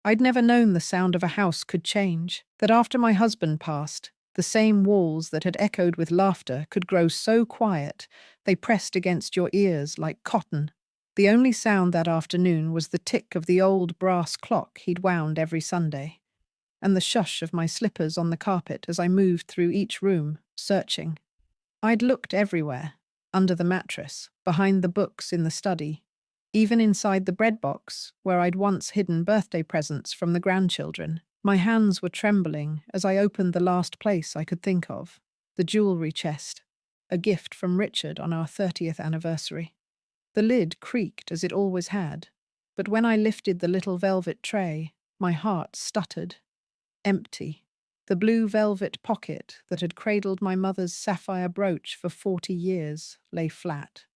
I'd never known the sound of a house could change, that after my husband passed, the same walls that had echoed with laughter could grow so quiet they pressed against your ears like cotton. The only sound that afternoon was the tick of the old brass clock he'd wound every Sunday, and the shush of my slippers on the carpet as I moved through each room, searching. I'd looked everywhere, under the mattress, behind the books in the study, even inside the bread box where I'd once hidden birthday presents from the grandchildren. My hands were trembling as I opened the last place I could think of, the jewelry chest, a gift from Richard on our 30th anniversary. The lid creaked as it always had, but when I lifted the little velvet tray, my heart stuttered. Empty. The blue velvet pocket that had cradled my mother's sapphire brooch for 40 years lay flat.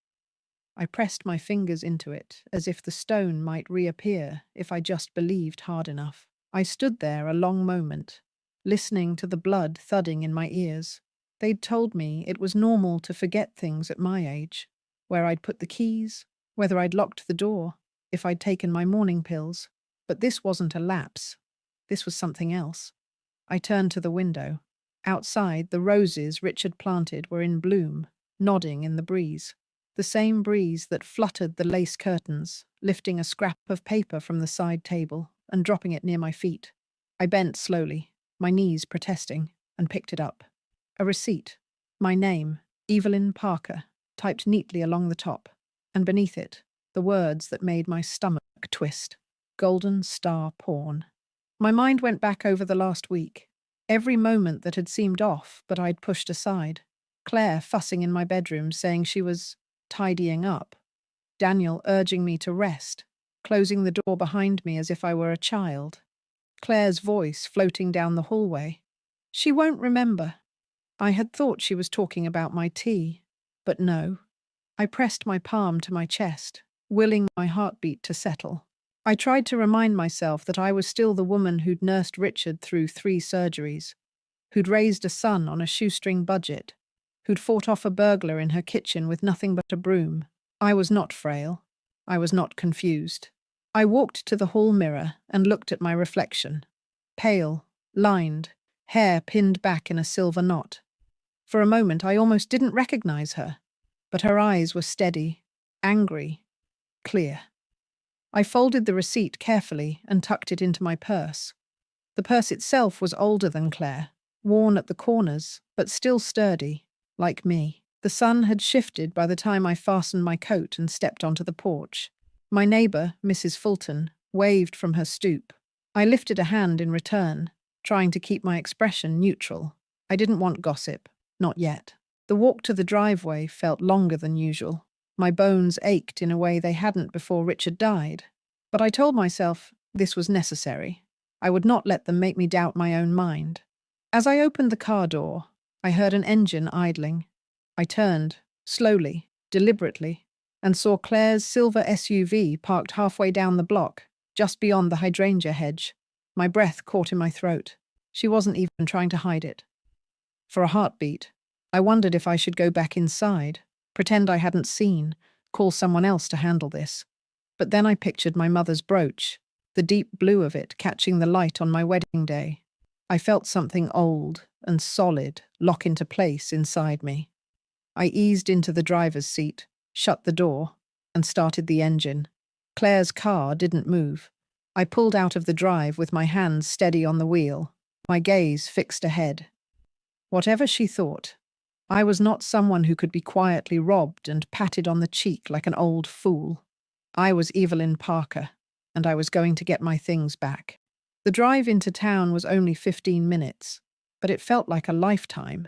I pressed my fingers into it as if the stone might reappear if I just believed hard enough. I stood there a long moment, listening to the blood thudding in my ears. They'd told me it was normal to forget things at my age, where I'd put the keys, whether I'd locked the door, if I'd taken my morning pills. But this wasn't a lapse. This was something else. I turned to the window. Outside, the roses Richard planted were in bloom, nodding in the breeze. The same breeze that fluttered the lace curtains, lifting a scrap of paper from the side table and dropping it near my feet. I bent slowly, my knees protesting, and picked it up. A receipt. My name, Evelyn Parker, typed neatly along the top, and beneath it, the words that made my stomach twist. Golden Star Pawn. My mind went back over the last week. Every moment that had seemed off, but I'd pushed aside. Claire fussing in my bedroom, saying she was tidying up. Daniel urging me to rest, closing the door behind me as if I were a child. Claire's voice floating down the hallway. She won't remember. I had thought she was talking about my tea, but no. I pressed my palm to my chest, willing my heartbeat to settle. I tried to remind myself that I was still the woman who'd nursed Richard through 3 surgeries, who'd raised a son on a shoestring budget, who'd fought off a burglar in her kitchen with nothing but a broom. I was not frail. I was not confused. I walked to the hall mirror and looked at my reflection. Pale, lined, hair pinned back in a silver knot. For a moment I almost didn't recognize her, but her eyes were steady, angry, clear. I folded the receipt carefully and tucked it into my purse. The purse itself was older than Claire, worn at the corners, but still sturdy, like me. The sun had shifted by the time I fastened my coat and stepped onto the porch. My neighbor, Mrs. Fulton, waved from her stoop. I lifted a hand in return, trying to keep my expression neutral. I didn't want gossip, not yet. The walk to the driveway felt longer than usual. My bones ached in a way they hadn't before Richard died. But I told myself this was necessary. I would not let them make me doubt my own mind. As I opened the car door, I heard an engine idling. I turned, slowly, deliberately, and saw Claire's silver SUV parked halfway down the block, just beyond the hydrangea hedge. My breath caught in my throat. She wasn't even trying to hide it. For a heartbeat, I wondered if I should go back inside, pretend I hadn't seen, call someone else to handle this. But then I pictured my mother's brooch, the deep blue of it catching the light on my wedding day. I felt something old and solid lock into place inside me. I eased into the driver's seat, shut the door, and started the engine. Claire's car didn't move. I pulled out of the drive with my hands steady on the wheel, my gaze fixed ahead. Whatever she thought, I was not someone who could be quietly robbed and patted on the cheek like an old fool. I was Evelyn Parker, and I was going to get my things back. The drive into town was only 15 minutes, but it felt like a lifetime.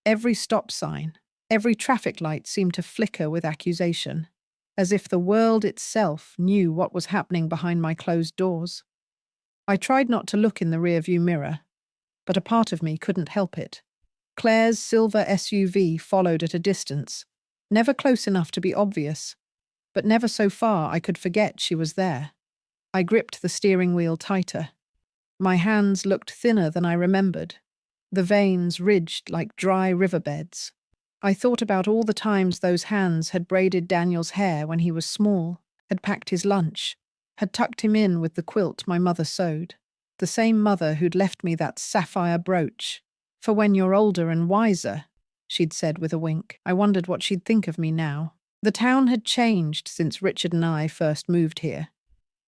Every stop sign, every traffic light seemed to flicker with accusation, as if the world itself knew what was happening behind my closed doors. I tried not to look in the rearview mirror, but a part of me couldn't help it. Claire's silver SUV followed at a distance, never close enough to be obvious, but never so far I could forget she was there. I gripped the steering wheel tighter. My hands looked thinner than I remembered, the veins ridged like dry riverbeds. I thought about all the times those hands had braided Daniel's hair when he was small, had packed his lunch, had tucked him in with the quilt my mother sewed. The same mother who'd left me that sapphire brooch. For when you're older and wiser, she'd said with a wink. I wondered what she'd think of me now. The town had changed since Richard and I first moved here.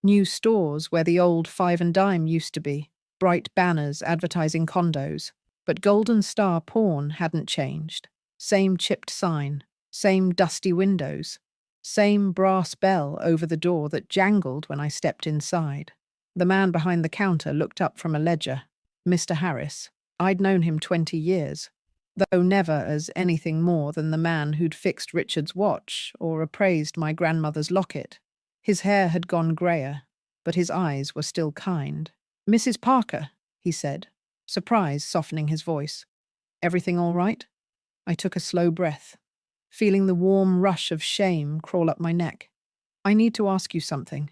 New stores where the old five and dime used to be, bright banners advertising condos. But Golden Star Pawn hadn't changed. Same chipped sign, same dusty windows, same brass bell over the door that jangled when I stepped inside. The man behind the counter looked up from a ledger. Mr. Harris. I'd known him 20 years, though never as anything more than the man who'd fixed Richard's watch or appraised my grandmother's locket. His hair had gone greyer, but his eyes were still kind. "Mrs. Parker," he said, surprise softening his voice. "Everything all right?" I took a slow breath, feeling the warm rush of shame crawl up my neck. "I need to ask you something,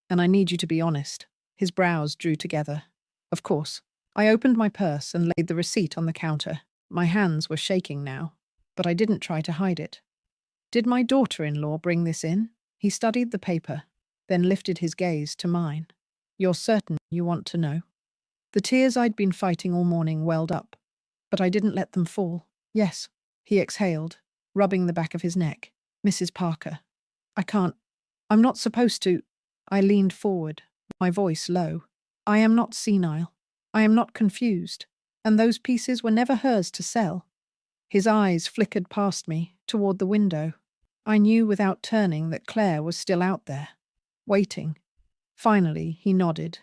and I need you to be honest." His brows drew together. "Of course." I opened my purse and laid the receipt on the counter. My hands were shaking now, but I didn't try to hide it. "Did my daughter-in-law bring this in?" He studied the paper, then lifted his gaze to mine. "You're certain you want to know?" The tears I'd been fighting all morning welled up, but I didn't let them fall. "Yes," he exhaled, rubbing the back of his neck. "Mrs. Parker, I'm not supposed to." I leaned forward, my voice low. "I am not senile. I am not confused, and those pieces were never hers to sell." His eyes flickered past me, toward the window. I knew without turning that Claire was still out there, waiting. Finally, he nodded.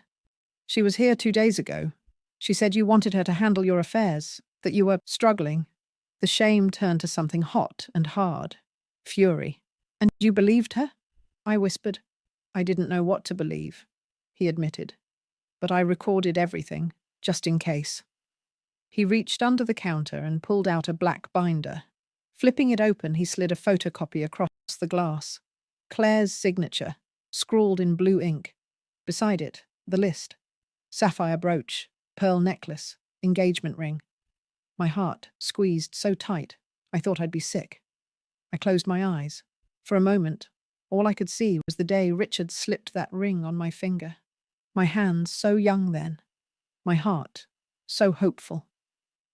"She was here 2 days ago. She said you wanted her to handle your affairs, that you were struggling." The shame turned to something hot and hard. Fury. "And you believed her?" I whispered. "I didn't know what to believe," he admitted. "But I recorded everything, just in case." He reached under the counter and pulled out a black binder. Flipping it open, he slid a photocopy across the glass. Claire's signature, scrawled in blue ink. Beside it, the list. Sapphire brooch, pearl necklace, engagement ring. My heart squeezed so tight, I thought I'd be sick. I closed my eyes. For a moment, all I could see was the day Richard slipped that ring on my finger. My hands so young then. My heart so hopeful.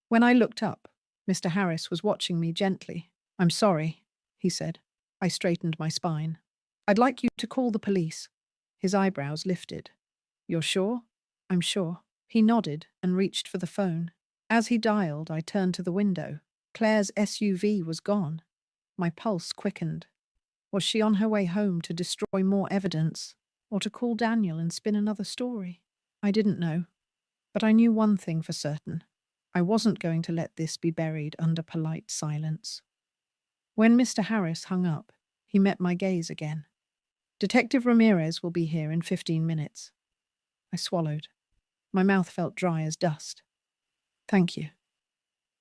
When I looked up, Mr. Harris was watching me gently. "I'm sorry," he said. I straightened my spine. "I'd like you to call the police." His eyebrows lifted. "You're sure?" "I'm sure." He nodded and reached for the phone. As he dialed, I turned to the window. Claire's SUV was gone. My pulse quickened. Was she on her way home to destroy more evidence, or to call Daniel and spin another story? I didn't know. But I knew one thing for certain. I wasn't going to let this be buried under polite silence. When Mr. Harris hung up, he met my gaze again. "Detective Ramirez will be here in 15 minutes. I swallowed. My mouth felt dry as dust. "Thank you."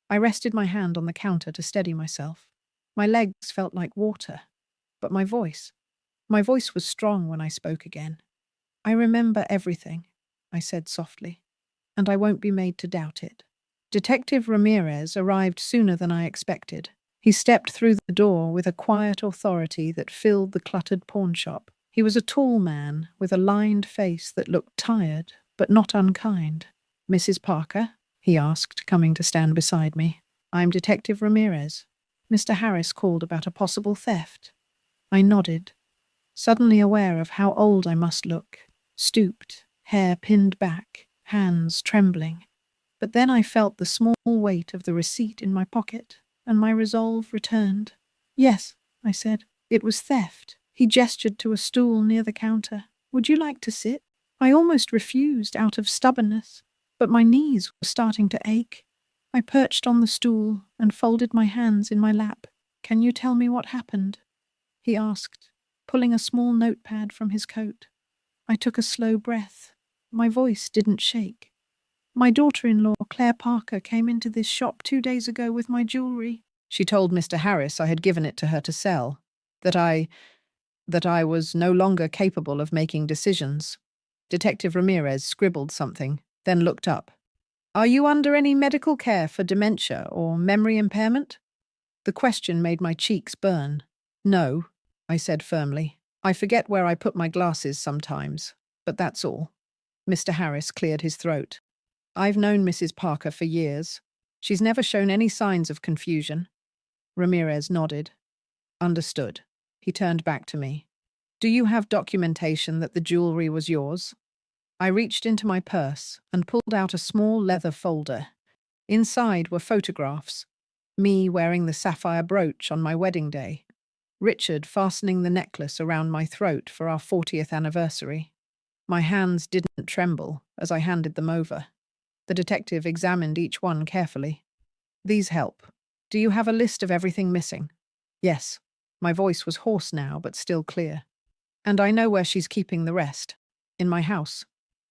I rested my hand on the counter to steady myself. My legs felt like water. But my voice was strong when I spoke again. "I remember everything," I said softly, "and I won't be made to doubt it." Detective Ramirez arrived sooner than I expected. He stepped through the door with a quiet authority that filled the cluttered pawnshop. He was a tall man with a lined face that looked tired, but not unkind. "Mrs. Parker?" he asked, coming to stand beside me. "I'm Detective Ramirez. Mr. Harris called about a possible theft." I nodded, suddenly aware of how old I must look. Stooped, hair pinned back, hands trembling. But then I felt the small weight of the receipt in my pocket, and my resolve returned. "Yes," I said. "It was theft." He gestured to a stool near the counter. "Would you like to sit?" I almost refused out of stubbornness, but my knees were starting to ache. I perched on the stool and folded my hands in my lap. "Can you tell me what happened?" he asked, pulling a small notepad from his coat. I took a slow breath. My voice didn't shake. "My daughter-in-law, Claire Parker, came into this shop 2 days ago with my jewelry. She told Mr. Harris I had given it to her to sell, that I was no longer capable of making decisions." Detective Ramirez scribbled something, then looked up. "Are you under any medical care for dementia or memory impairment?" The question made my cheeks burn. "No," I said firmly. I forget where I put my glasses sometimes, but that's all. Mr. Harris cleared his throat. I've known Mrs. Parker for years. She's never shown any signs of confusion. Ramirez nodded. Understood. He turned back to me. Do you have documentation that the jewelry was yours? I reached into my purse and pulled out a small leather folder. Inside were photographs. Me wearing the sapphire brooch on my wedding day. Richard fastening the necklace around my throat for our 40th anniversary. My hands didn't tremble as I handed them over. The detective examined each one carefully. These help. Do you have a list of everything missing? Yes. My voice was hoarse now, but still clear. And I know where she's keeping the rest. In my house.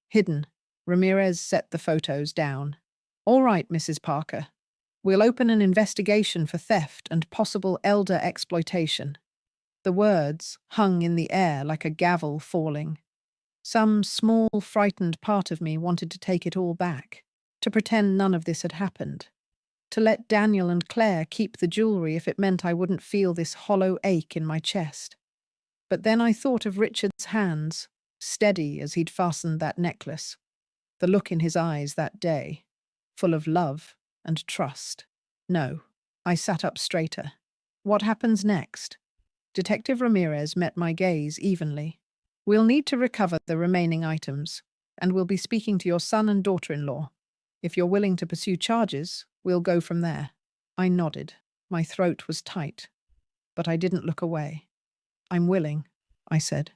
Hidden. Ramirez set the photos down. All right, Mrs. Parker. We'll open an investigation for theft and possible elder exploitation. The words hung in the air like a gavel falling. Some small, frightened part of me wanted to take it all back, to pretend none of this had happened, to let Daniel and Claire keep the jewelry if it meant I wouldn't feel this hollow ache in my chest. But then I thought of Richard's hands, steady as he'd fastened that necklace, the look in his eyes that day, full of love and trust. No, I sat up straighter. What happens next? Detective Ramirez met my gaze evenly. We'll need to recover the remaining items, and we'll be speaking to your son and daughter-in-law. If you're willing to pursue charges, we'll go from there. I nodded. My throat was tight, but I didn't look away. I'm willing, I said.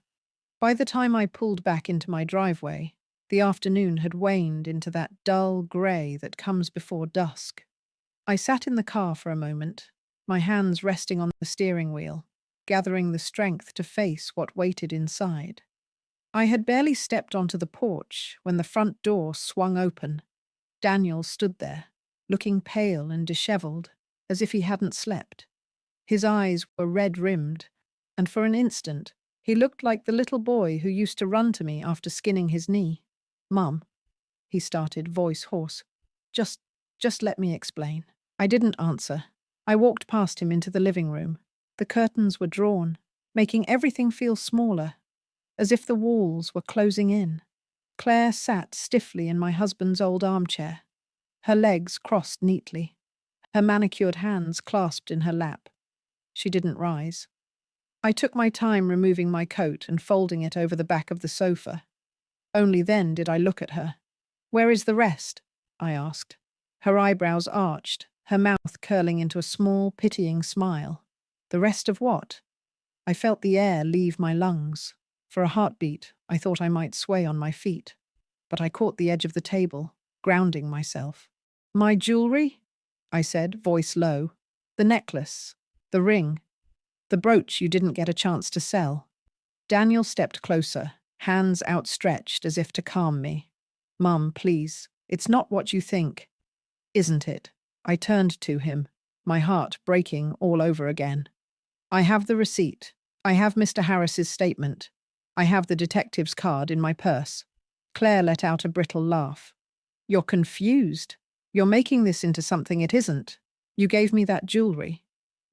By the time I pulled back into my driveway, the afternoon had waned into that dull grey that comes before dusk. I sat in the car for a moment, my hands resting on the steering wheel, gathering the strength to face what waited inside. I had barely stepped onto the porch when the front door swung open. Daniel stood there, looking pale and dishevelled, as if he hadn't slept. His eyes were red-rimmed, and for an instant, he looked like the little boy who used to run to me after skinning his knee. Mum, he started, voice hoarse. Just let me explain. I didn't answer. I walked past him into the living room. The curtains were drawn, making everything feel smaller, as if the walls were closing in. Claire sat stiffly in my husband's old armchair, her legs crossed neatly, her manicured hands clasped in her lap. She didn't rise. I took my time removing my coat and folding it over the back of the sofa. Only then did I look at her. Where is the rest? I asked. Her eyebrows arched, her mouth curling into a small, pitying smile. The rest of what? I felt the air leave my lungs. For a heartbeat, I thought I might sway on my feet. But I caught the edge of the table, grounding myself. My jewelry? I said, voice low. The necklace. The ring. The brooch you didn't get a chance to sell. Daniel stepped closer, hands outstretched as if to calm me. Mum, please. It's not what you think. Isn't it? I turned to him, my heart breaking all over again. I have the receipt. I have Mr. Harris's statement. I have the detective's card in my purse. Claire let out a brittle laugh. You're confused. You're making this into something it isn't. You gave me that jewelry.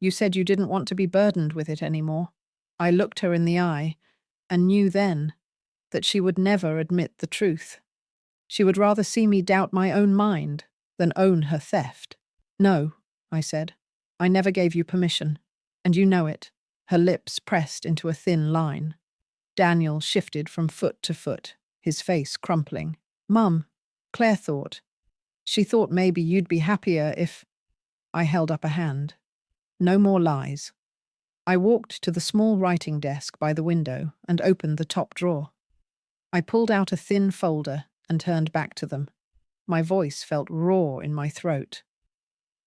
You said you didn't want to be burdened with it anymore. I looked her in the eye and knew then that she would never admit the truth. She would rather see me doubt my own mind than own her theft. No, I said. I never gave you permission, and you know it. Her lips pressed into a thin line. Daniel shifted from foot to foot, his face crumpling. Mum, Claire thought. She thought maybe you'd be happier if... I held up a hand. No more lies. I walked to the small writing desk by the window and opened the top drawer. I pulled out a thin folder and turned back to them. My voice felt raw in my throat.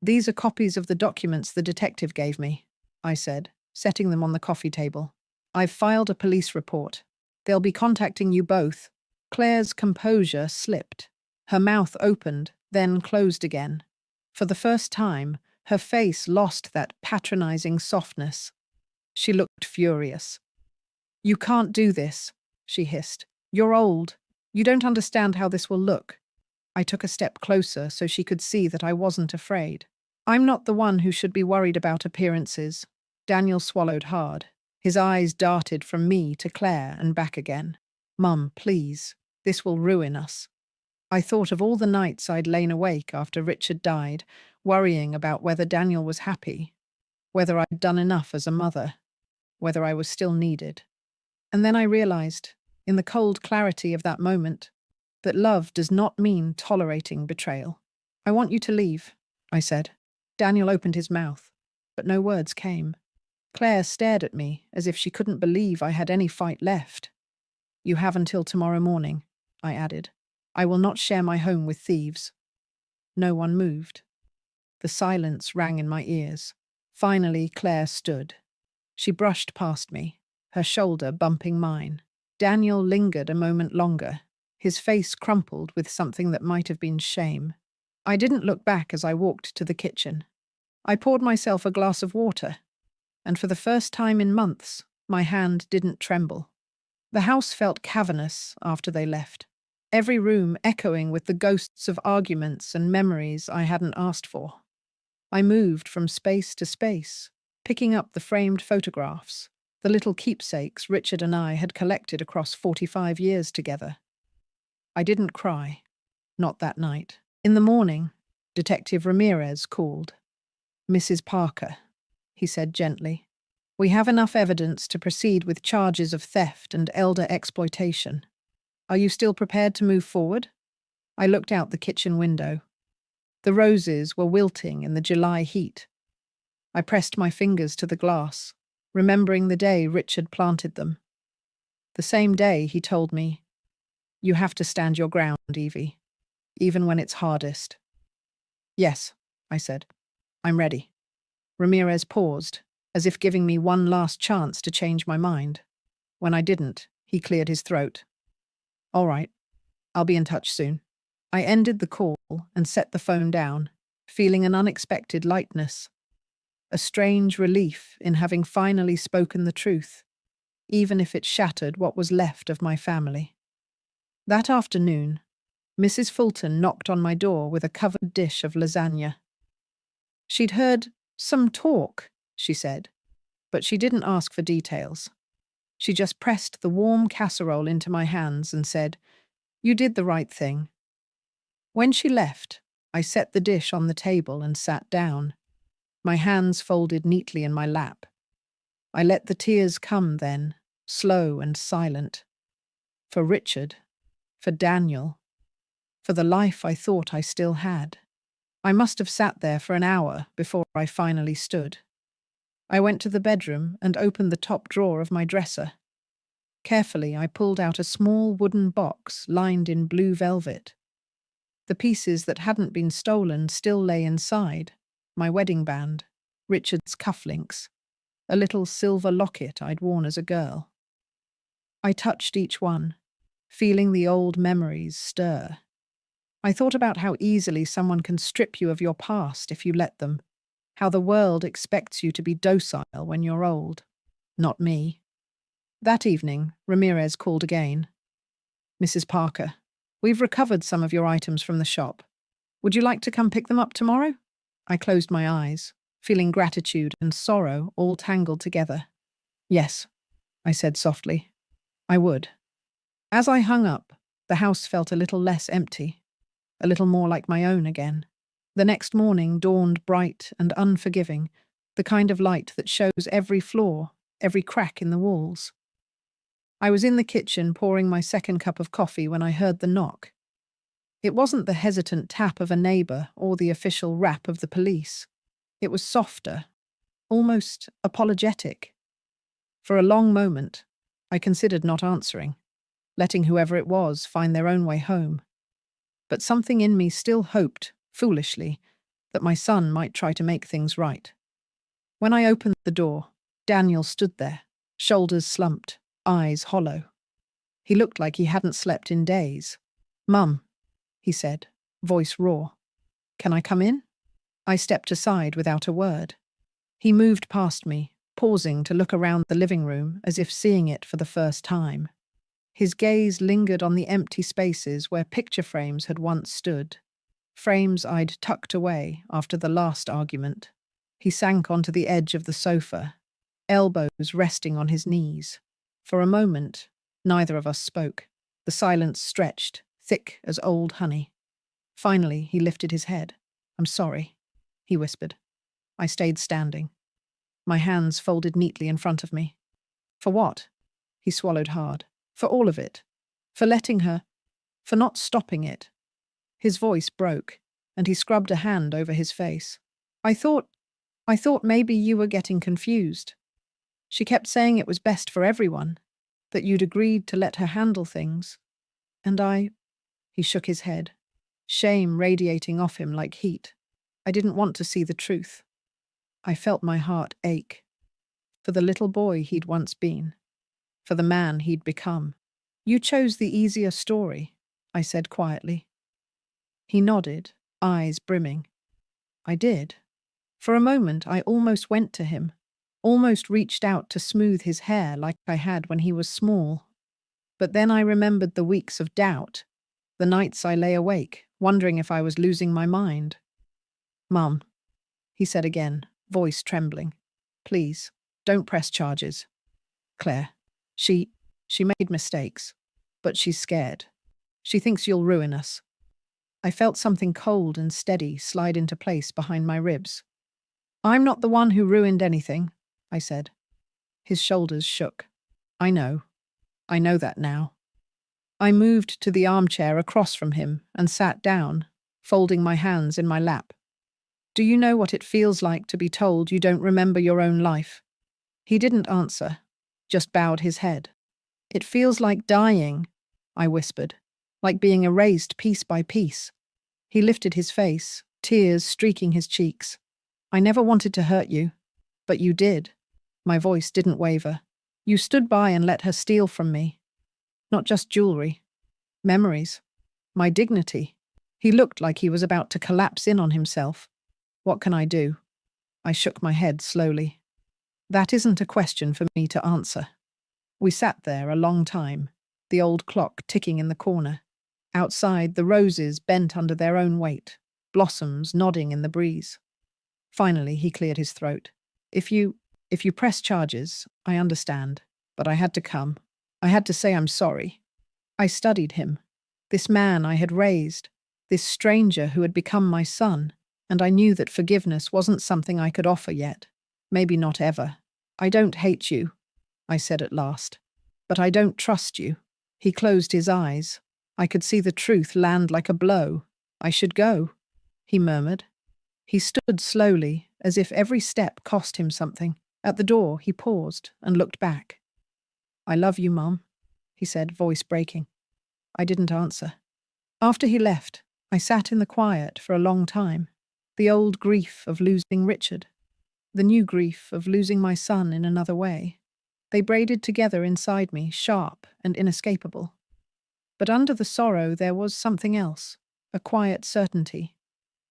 These are copies of the documents the detective gave me, I said, setting them on the coffee table. I've filed a police report. They'll be contacting you both. Claire's composure slipped. Her mouth opened, then closed again. For the first time, her face lost that patronizing softness. She looked furious. You can't do this, she hissed. You're old. You don't understand how this will look. I took a step closer so she could see that I wasn't afraid. I'm not the one who should be worried about appearances. Daniel swallowed hard, His eyes darted from me to Claire and back again. "Mum, please, this will ruin us." I thought of all the nights I'd lain awake after Richard died, worrying about whether Daniel was happy, whether I'd done enough as a mother, whether I was still needed. And then I realized, in the cold clarity of that moment, that love does not mean tolerating betrayal. "I want you to leave," I said. Daniel opened his mouth, but no words came. Claire stared at me as if she couldn't believe I had any fight left. "You have until tomorrow morning," I added. "I will not share my home with thieves." No one moved. The silence rang in my ears. Finally, Claire stood. She brushed past me, her shoulder bumping mine. Daniel lingered a moment longer, his face crumpled with something that might have been shame. I didn't look back as I walked to the kitchen. I poured myself a glass of water, and for the first time in months, my hand didn't tremble. The house felt cavernous after they left, every room echoing with the ghosts of arguments and memories I hadn't asked for. I moved from space to space, picking up the framed photographs, the little keepsakes Richard and I had collected across 45 years together. I didn't cry, not that night. In the morning, Detective Ramirez called. "Mrs. Parker," he said gently, "we have enough evidence to proceed with charges of theft and elder exploitation. Are you still prepared to move forward?" I looked out the kitchen window. The roses were wilting in the July heat. I pressed my fingers to the glass, remembering the day Richard planted them. The same day he told me, "You have to stand your ground, Evie, even when it's hardest." "Yes," I said. "I'm ready." Ramirez paused, as if giving me one last chance to change my mind. When I didn't, he cleared his throat. "All right, I'll be in touch soon." I ended the call and set the phone down, feeling an unexpected lightness. A strange relief in having finally spoken the truth, even if it shattered what was left of my family. That afternoon, Mrs. Fulton knocked on my door with a covered dish of lasagna. She'd heard some talk, she said, but she didn't ask for details. She just pressed the warm casserole into my hands and said, "You did the right thing." When she left, I set the dish on the table and sat down, my hands folded neatly in my lap. I let the tears come then, slow and silent. For Richard, for Daniel, for the life I thought I still had. I must have sat there for an hour before I finally stood. I went to the bedroom and opened the top drawer of my dresser. Carefully, I pulled out a small wooden box lined in blue velvet. The pieces that hadn't been stolen still lay inside: my wedding band, Richard's cufflinks, a little silver locket I'd worn as a girl. I touched each one, feeling the old memories stir. I thought about how easily someone can strip you of your past if you let them, how the world expects you to be docile when you're old. Not me. That evening, Ramirez called again. "Mrs. Parker, we've recovered some of your items from the shop. Would you like to come pick them up tomorrow?" I closed my eyes, feeling gratitude and sorrow all tangled together. "Yes," I said softly. "I would." As I hung up, the house felt a little less empty, a little more like my own again. The next morning dawned bright and unforgiving, the kind of light that shows every flaw, every crack in the walls. I was in the kitchen pouring my second cup of coffee when I heard the knock. It wasn't the hesitant tap of a neighbor or the official rap of the police. It was softer, almost apologetic. For a long moment, I considered not answering, letting whoever it was find their own way home. But something in me still hoped, foolishly, that my son might try to make things right. When I opened the door, Daniel stood there, shoulders slumped, eyes hollow. He looked like he hadn't slept in days. "Mum," he said, voice raw. "Can I come in?" I stepped aside without a word. He moved past me, pausing to look around the living room as if seeing it for the first time. His gaze lingered on the empty spaces where picture frames had once stood, frames I'd tucked away after the last argument. He sank onto the edge of the sofa, elbows resting on his knees. For a moment, neither of us spoke. The silence stretched, thick as old honey. Finally, he lifted his head. "I'm sorry," he whispered. I stayed standing, my hands folded neatly in front of me. "For what?" He swallowed hard. "For all of it. For letting her. For not stopping it." His voice broke, and he scrubbed a hand over his face. I thought maybe you were getting confused. She kept saying it was best for everyone, that you'd agreed to let her handle things. And He shook his head, shame radiating off him like heat. I didn't want to see the truth. I felt my heart ache. For the little boy he'd once been. For the man he'd become. "You chose the easier story," I said quietly. He nodded, eyes brimming. I did. For a moment I almost went to him, almost reached out to smooth his hair like I had when he was small. But then I remembered the weeks of doubt, the nights I lay awake, wondering if I was losing my mind. "Mum," he said again, voice trembling. "Please, don't press charges. Claire, she made mistakes, but she's scared. She thinks you'll ruin us." I felt something cold and steady slide into place behind my ribs. "I'm not the one who ruined anything," I said. His shoulders shook. I know that now." I moved to the armchair across from him and sat down, folding my hands in my lap. "Do you know what it feels like to be told you don't remember your own life?" He didn't answer, just bowed his head. "It feels like dying," I whispered, "like being erased piece by piece." He lifted his face, tears streaking his cheeks. "I never wanted to hurt you, but you did." My voice didn't waver. "You stood by and let her steal from me. Not just jewelry. Memories. My dignity." He looked like he was about to collapse in on himself. "What can I do?" I shook my head slowly. "That isn't a question for me to answer." We sat there a long time, the old clock ticking in the corner. Outside, the roses bent under their own weight, blossoms nodding in the breeze. Finally, he cleared his throat. If you press charges, I understand, but I had to come. I had to say I'm sorry." I studied him, this man I had raised, this stranger who had become my son, and I knew that forgiveness wasn't something I could offer yet. Maybe not ever. "I don't hate you," I said at last, "but I don't trust you." He closed his eyes. I could see the truth land like a blow. "I should go," he murmured. He stood slowly, as if every step cost him something. At the door, he paused and looked back. "I love you, Mum," he said, voice breaking. I didn't answer. After he left, I sat in the quiet for a long time. The old grief of losing Richard. The new grief of losing my son in another way. They braided together inside me, sharp and inescapable. But under the sorrow there was something else, a quiet certainty.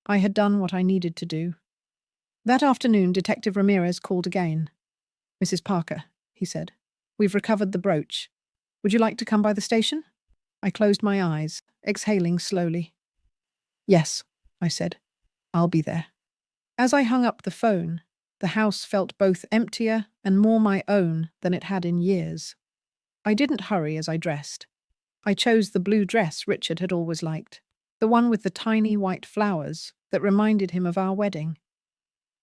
I had done what I needed to do. That afternoon, Detective Ramirez called again. "Mrs. Parker," he said, "we've recovered the brooch. Would you like to come by the station?" I closed my eyes, exhaling slowly. "Yes," I said. "I'll be there." As I hung up the phone, the house felt both emptier and more my own than it had in years. I didn't hurry as I dressed. I chose the blue dress Richard had always liked, the one with the tiny white flowers that reminded him of our wedding.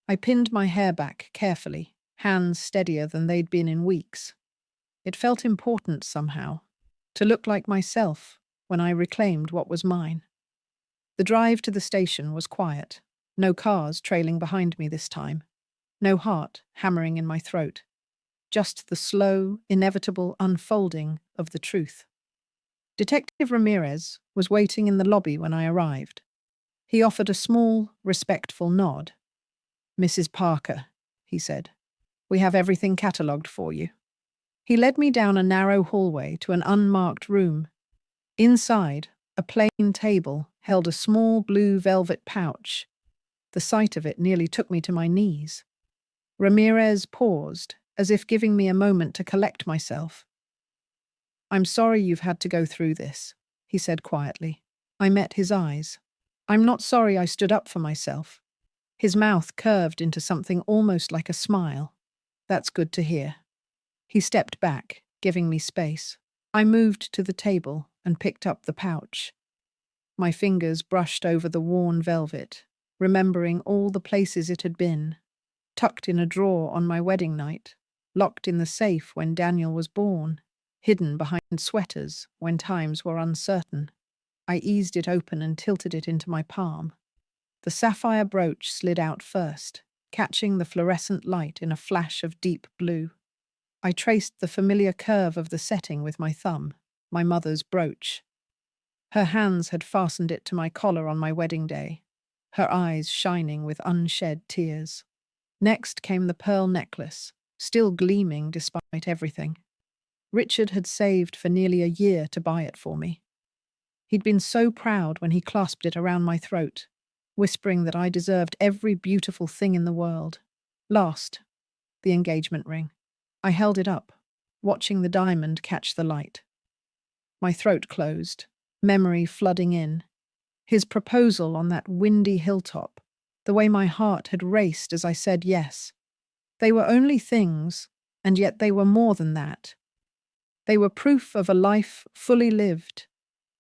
I pinned my hair back carefully, hands steadier than they'd been in weeks. It felt important somehow, to look like myself when I reclaimed what was mine. The drive to the station was quiet, no cars trailing behind me this time, no heart hammering in my throat, just the slow, inevitable unfolding of the truth. Detective Ramirez was waiting in the lobby when I arrived. He offered a small, respectful nod. "Mrs. Parker," he said, "we have everything catalogued for you." He led me down a narrow hallway to an unmarked room. Inside, a plain table held a small blue velvet pouch. The sight of it nearly took me to my knees. Ramirez paused, as if giving me a moment to collect myself. "I'm sorry you've had to go through this," he said quietly. I met his eyes. "I'm not sorry I stood up for myself." His mouth curved into something almost like a smile. That's good to hear. He stepped back, giving me space. I moved to the table and picked up the pouch. My fingers brushed over the worn velvet, remembering all the places it had been. Tucked in a drawer on my wedding night, locked in the safe when Daniel was born, hidden behind sweaters when times were uncertain. I eased it open and tilted it into my palm. The sapphire brooch slid out first, catching the fluorescent light in a flash of deep blue. I traced the familiar curve of the setting with my thumb, my mother's brooch. Her hands had fastened it to my collar on my wedding day, her eyes shining with unshed tears. Next came the pearl necklace, still gleaming despite everything. Richard had saved for nearly a year to buy it for me. He'd been so proud when he clasped it around my throat, whispering that I deserved every beautiful thing in the world. Last, the engagement ring. I held it up, watching the diamond catch the light. My throat closed, memory flooding in. His proposal on that windy hilltop, the way my heart had raced as I said yes. They were only things, and yet they were more than that. They were proof of a life fully lived,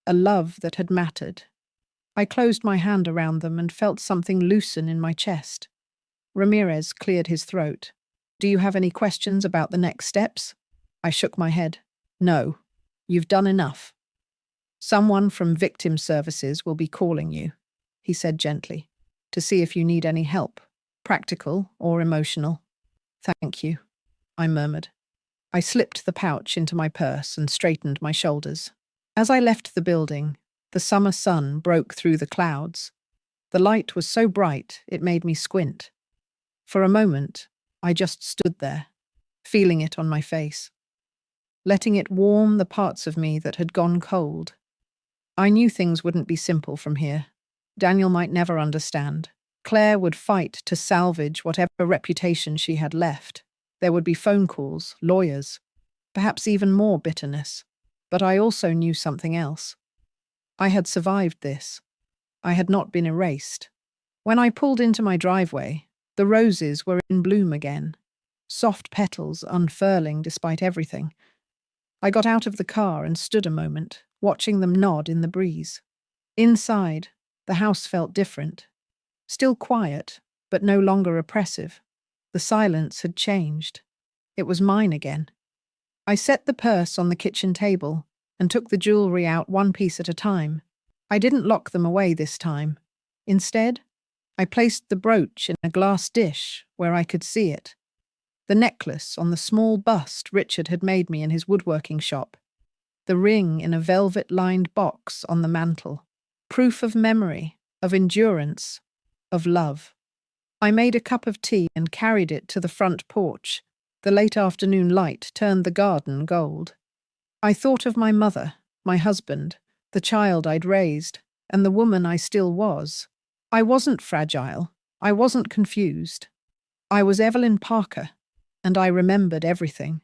a love that had mattered. I closed my hand around them and felt something loosen in my chest. Ramirez cleared his throat. Do you have any questions about the next steps? I shook my head. No, you've done enough. Someone from victim services will be calling you, he said gently, to see if you need any help, practical or emotional. Thank you, I murmured. I slipped the pouch into my purse and straightened my shoulders. As I left the building, the summer sun broke through the clouds. The light was so bright it made me squint. For a moment, I just stood there, feeling it on my face, letting it warm the parts of me that had gone cold. I knew things wouldn't be simple from here. Daniel might never understand. Claire would fight to salvage whatever reputation she had left. There would be phone calls, lawyers, perhaps even more bitterness. But I also knew something else. I had survived this. I had not been erased. When I pulled into my driveway, the roses were in bloom again, soft petals unfurling despite everything. I got out of the car and stood a moment, watching them nod in the breeze. Inside, the house felt different. Still quiet, but no longer oppressive. The silence had changed. It was mine again. I set the purse on the kitchen table and took the jewelry out one piece at a time. I didn't lock them away this time. Instead, I placed the brooch in a glass dish where I could see it. The necklace on the small bust Richard had made me in his woodworking shop. The ring in a velvet-lined box on the mantel. Proof of memory, of endurance, of love. I made a cup of tea and carried it to the front porch. The late afternoon light turned the garden gold. I thought of my mother, my husband, the child I'd raised, and the woman I still was. I wasn't fragile. I wasn't confused. I was Evelyn Parker, and I remembered everything.